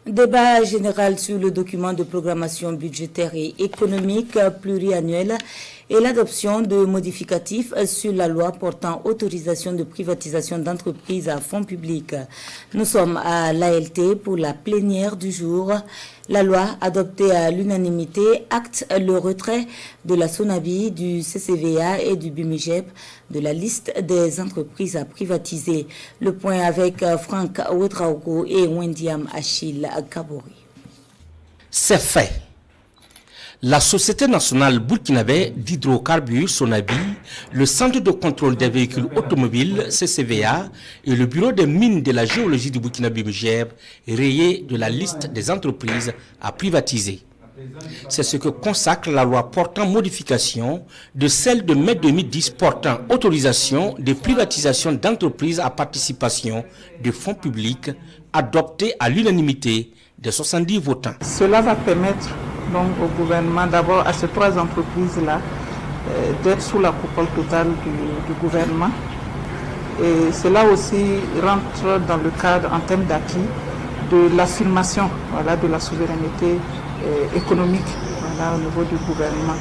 Débat général sur le document de programmation budgétaire et économique pluriannuel et l'adoption de modificatifs sur la loi portant autorisation de privatisation d'entreprises à fonds publics. Nous sommes à l'ALT pour la plénière du jour. La loi adoptée à l'unanimité acte le retrait de la SONABI, du CCVA et du BUMIJEP de la liste des entreprises à privatiser. Le point avec Franck Ouedraogo et Wendiam Achille Kabori. C'est fait. La Société nationale burkinabé d'hydrocarbures SONABI, le Centre de contrôle des véhicules automobiles CCVA et le Bureau des mines de la géologie du Burkina BUMIJEP rayés de la liste des entreprises à privatiser. C'est ce que consacre la loi portant modification de celle de mai 2010 portant autorisation de privatisation d'entreprises à participation de fonds publics adoptée à l'unanimité des 70 votants. Cela va permettre donc au gouvernement, d'abord à ces trois entreprises-là, d'être sous la coupole totale du gouvernement. Et cela aussi rentre dans le cadre en termes d'acquis de l'affirmation de la souveraineté économique au niveau du gouvernement.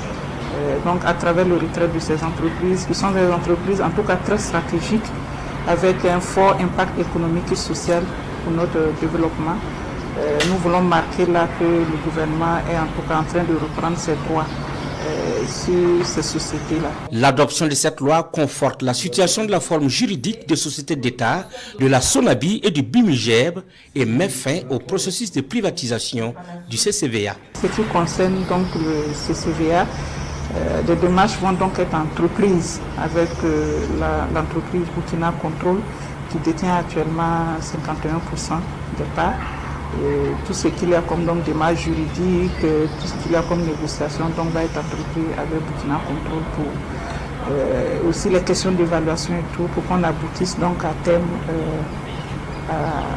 Donc à travers le retrait de ces entreprises, qui sont des entreprises en tout cas très stratégiques, avec un fort impact économique et social pour notre développement. Nous voulons marquer là que le gouvernement est en tout cas en train de reprendre ses droits sur ces sociétés-là. L'adoption de cette loi conforte la situation de la forme juridique des sociétés d'État, de la SONABI et du BUMIJEP et met fin au processus de privatisation du CCVA. Ce qui concerne donc le CCVA, des démarches vont donc être entreprises avec l'entreprise Burkina Control qui détient actuellement 51% des parts. Et tout ce qu'il y a comme donc démarche juridique, tout ce qu'il y a comme négociation donc va être entrepris avec Burkina Control pour aussi les questions d'évaluation et tout, pour qu'on aboutisse donc à terme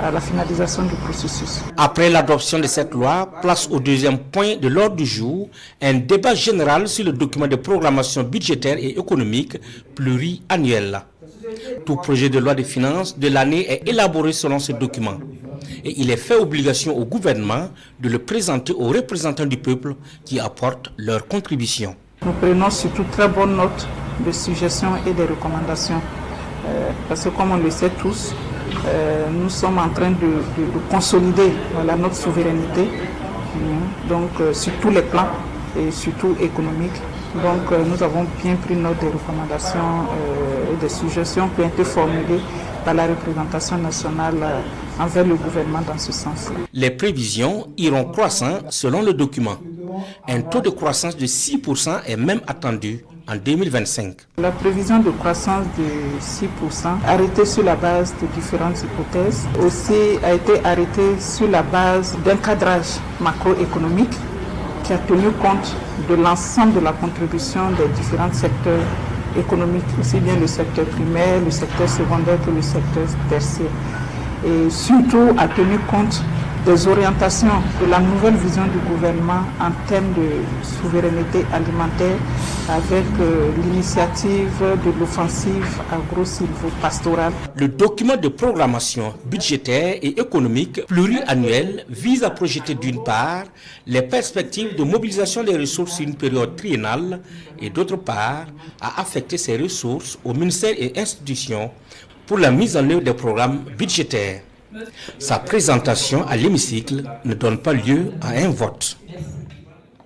à la finalisation du processus. Après l'adoption de cette loi, place au deuxième point de l'ordre du jour, un débat général sur le document de programmation budgétaire et économique pluriannuel. Tout projet de loi de finances de l'année est élaboré selon ce document. Et il est fait obligation au gouvernement de le présenter aux représentants du peuple qui apportent leur contribution. Nous prenons surtout très bonne note des suggestions et des recommandations. Parce que comme on le sait tous, nous sommes en train de consolider notre souveraineté, donc sur tous les plans et surtout économiques. Donc nous avons bien pris note des recommandations et des suggestions qui ont été formulées par la représentation nationale envers le gouvernement dans ce sens. Les prévisions iront croissant selon le document. Un taux de croissance de 6% est même attendu en 2025. La prévision de croissance de 6%, arrêtée sur la base de différentes hypothèses, aussi a été arrêtée sur la base d'un cadrage macroéconomique qui a tenu compte de l'ensemble de la contribution des différents secteurs économiques, aussi bien le secteur primaire, le secteur secondaire que le secteur tertiaire. Et surtout a tenu compte des orientations de la nouvelle vision du gouvernement en termes de souveraineté alimentaire avec l'initiative de l'offensive agro-silvopastorale. Le document de programmation budgétaire et économique pluriannuel vise à projeter d'une part les perspectives de mobilisation des ressources sur une période triennale et d'autre part à affecter ces ressources aux ministères et institutions pour la mise en œuvre des programmes budgétaires. Sa présentation à l'hémicycle ne donne pas lieu à un vote.